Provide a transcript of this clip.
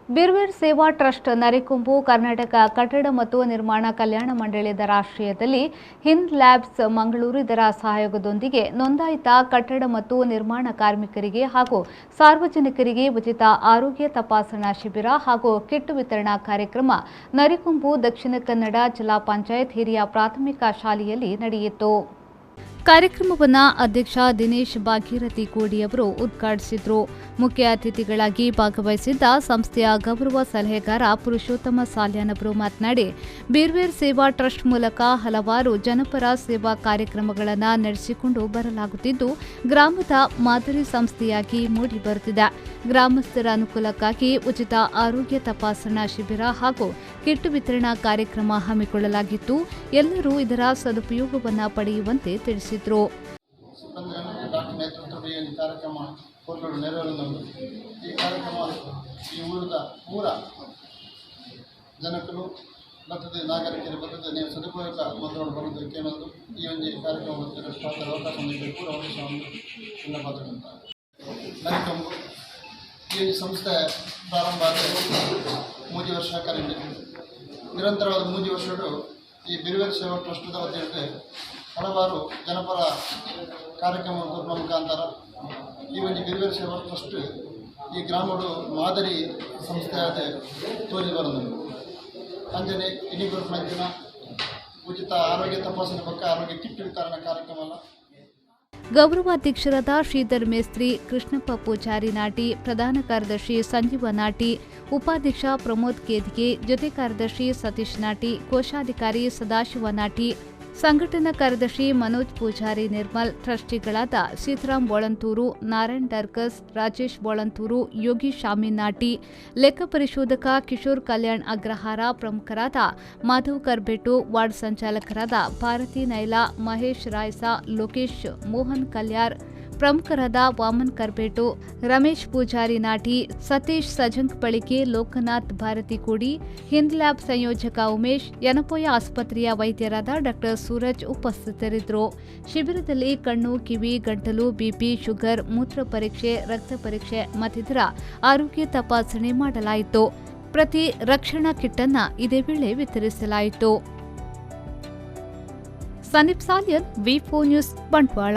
ಬಿರ್ವೇರ್ ಸೇವಾ ಟ್ರಸ್ಟ್ ನರಿಕೊಂಬು ಕರ್ನಾಟಕ ಕಟ್ಟಡ ಮತ್ತು ನಿರ್ಮಾಣ ಕಲ್ಯಾಣ ಮಂಡಳಿ ಇದರ ಆಶ್ರಯದಲ್ಲಿ ಹಿಂದ್ ಲ್ಯಾಬ್ಸ್ ಮಂಗಳೂರು ಇದರ ಸಹಯೋಗದೊಂದಿಗೆ ನೋಂದಾಯಿತ ಕಟ್ಟಡ ಮತ್ತು ನಿರ್ಮಾಣ ಕಾರ್ಮಿಕರಿಗೆ ಹಾಗೂ ಸಾರ್ವಜನಿಕರಿಗೆ ಉಚಿತ ಆರೋಗ್ಯ ತಪಾಸಣಾ ಶಿಬಿರ ಹಾಗೂ ಕಿಟ್ ವಿತರಣಾ ಕಾರ್ಯಕ್ರಮ ನರಿಕೊಂಬು ದಕ್ಷಿಣ ಕನ್ನಡ ಜಿಲ್ಲಾ ಪಂಚಾಯತ್ ಹಿರಿಯ ಪ್ರಾಥಮಿಕ ಶಾಲೆಯಲ್ಲಿ ನಡೆಯಿತು. ಕಾರ್ಯಕ್ರಮವನ್ನು ಅಧ್ಯಕ್ಷ ದಿನೇಶ್ ಭಾಗೀರಥಿ ಕೋಡಿ ಅವರು ಉದ್ಘಾಟಿಸಿದರು. ಮುಖ್ಯ ಅತಿಥಿಗಳಾಗಿ ಭಾಗವಹಿಸಿದ್ದ ಸಂಸ್ಥೆಯ ಗೌರವ ಸಲಹೆಗಾರ ಪುರುಷೋತ್ತಮ ಸಾಲ್ಯಾನ್ ಅವರು ಮಾತನಾಡಿ, ಬಿರ್ವೇರ್ ಸೇವಾ ಟ್ರಸ್ಟ್ ಮೂಲಕ ಹಲವಾರು ಜನಪರ ಸೇವಾ ಕಾರ್ಯಕ್ರಮಗಳನ್ನು ನಡೆಸಿಕೊಂಡು ಬರಲಾಗುತ್ತಿದ್ದು, ಗ್ರಾಮದ ಮಾದರಿ ಸಂಸ್ಥೆಯಾಗಿ ಮೂಡಿಬರುತ್ತಿದೆ. ಗ್ರಾಮಸ್ಥರ ಅನುಕೂಲಕ್ಕಾಗಿ ಉಚಿತ ಆರೋಗ್ಯ ತಪಾಸಣಾ ಶಿಬಿರ ಹಾಗೂ ಕಿಟ್ ವಿತರಣಾ ಕಾರ್ಯಕ್ರಮ ಹಮ್ಮಿಕೊಳ್ಳಲಾಗಿತ್ತು. ಎಲ್ಲರೂ ಇದರ ಸದುಪಯೋಗವನ್ನು ಪಡೆಯುವಂತೆ ತಿಳಿಸಿದರು. ಈ ಕಾರ್ಯಕ್ರಮ ಈ ಊರದ ಪೂರ ಜನಕರು ಬರ್ತದೆ, ನಾಗರಿಕರು ಬರ್ತದೆ, ನೀವು ಸದುಪಯೋಗ ಮೊದಲು ಬರೋದಕ್ಕೆ ಒಂದು ಈ ಒಂದು ಕಾರ್ಯಕ್ರಮ ಅವಕಾಶ ಹೊಂದಿದೆ ಪೂರ ಒಂದು ಎಲ್ಲ ಪಾತ್ರಗಳಿಂದ ನರಿಕೊಂಬು ಈ ಸಂಸ್ಥೆ ಪ್ರಾರಂಭ ಆದರೆ 3 ವರ್ಷ ಕಾರ್ಯನಿರ್ವಹಿಸಿದೆ. ನಿರಂತರವಾದ 3 ವರ್ಷಗಳು ಈ ಬಿರ್ವೇರ್ ಸೇವಾ ಟ್ರಸ್ಟ್ದ ವತಿಯಲ್ಲಿ ಹಲವಾರು ಜನಪರ ಕಾರ್ಯಕ್ರಮಗಳ ಮುಖಾಂತರ ಈ ಒಂದು ಬಿರ್ವೇರ್ ಸೇವಾ ಟ್ರಸ್ಟ್ ಈ ಗ್ರಾಮಡು ಮಾದರಿ ಸಂಸ್ಥೆಯಾದ ತೋರಿ ಬರೋದು ಅಂಜನೆ ಇನಿಗೂರು ಮಂಜಿನ ಉಚಿತ ಆರೋಗ್ಯ ತಪಾಸಣೆ ಬಗ್ಗೆ ಆರೋಗ್ಯ ಕಿಟ್ ವಿತರಣಾ ಕಾರ್ಯಕ್ರಮ. ಗೌರವಾಧ್ಯಕ್ಷರಾದ ಶ್ರೀಧರ್ ಮೇಸ್ತ್ರಿ, ಕೃಷ್ಣಪ್ಪ ಪೂಜಾರಿ ನಾಟಿ, ಪ್ರಧಾನ ಕಾರ್ಯದರ್ಶಿ ಸಂಜೀವ ನಾಟಿ, ಉಪಾಧ್ಯಕ್ಷ ಪ್ರಮೋದ್ ಕೇದಿಗೆ, ಜೊತೆ ಕಾರ್ಯದರ್ಶಿ ಸತೀಶ್ ನಾಟಿ, ಕೋಶಾಧಿಕಾರಿ ಸದಾಶಿವ ನಾಟಿ, ಸಂಘಟನಾ ಕಾರ್ಯದರ್ಶಿ ಮನೋಜ್ ಪೂಜಾರಿ ನಿರ್ಮಲ್, ಟ್ರಸ್ಟಿಗಳಾದ ಸೀತಾರಾಮ್ ಬೋಳಂತೂರು, ನಾರಾಯಣ್ ಡರ್ಕಸ್, ರಾಜೇಶ್ ಬೋಳಂತೂರು, ಯೋಗೀಶ್ ಶಾಮೀನ್ ನಾಟಿ, ಲೆಕ್ಕ ಪರಿಶೋಧಕ ಕಿಶೋರ್ ಕಲ್ಯಾಣ್ ಅಗ್ರಹಾರ, ಪ್ರಮುಖರಾದ ಮಾಧವ್ ಕರ್ಬೆಟ್ಟು, ವಾರ್ಡ್ ಸಂಚಾಲಕರಾದ ಭಾರತಿ ನೈಲಾ, ಮಹೇಶ್ ರಾಯ್ಸಾ, ಲೋಕೇಶ್, ಮೋಹನ್ ಕಲ್ಯಾರ್, ಪ್ರಮುಖರಾದ ವಾಮನ್ ಕರ್ಬೇಟು, ರಮೇಶ್ ಪೂಜಾರಿ ನಾಟಿ, ಸತೀಶ್ ಸಜಂಕ್ ಬಳಿಕೆ, ಲೋಕನಾಥ್ ಭಾರತಿ ಕೋಡಿ, ಹಿಂದ್ ಲ್ಯಾಬ್ ಸಂಯೋಜಕ ಉಮೇಶ್, ಯನಪೋಯ ಆಸ್ಪತ್ರೆಯ ವೈದ್ಯರಾದ ಡಾ ಸೂರಜ್ ಉಪಸ್ಥಿತರಿದ್ದರು. ಶಿಬಿರದಲ್ಲಿ ಕಣ್ಣು, ಕಿವಿ, ಗಂಟಲು, ಬಿಪಿ, ಶುಗರ್, ಮೂತ್ರ ಪರೀಕ್ಷೆ, ರಕ್ತ ಪರೀಕ್ಷೆ ಮತ್ತಿತರ ಆರೋಗ್ಯ ತಪಾಸಣೆ ಮಾಡಲಾಯಿತು. ಪ್ರತಿ ರಕ್ಷಣಾ ಕಿಟ್ ಅನ್ನು ಇದೇ ವೇಳೆ ವಿತರಿಸಲಾಯಿತು. ಸಂದೀಪ್ ಸಾಲ್ಯನ್, ವಿ4 ನ್ಯೂಸ್, ಬಂಟ್ವಾಳ.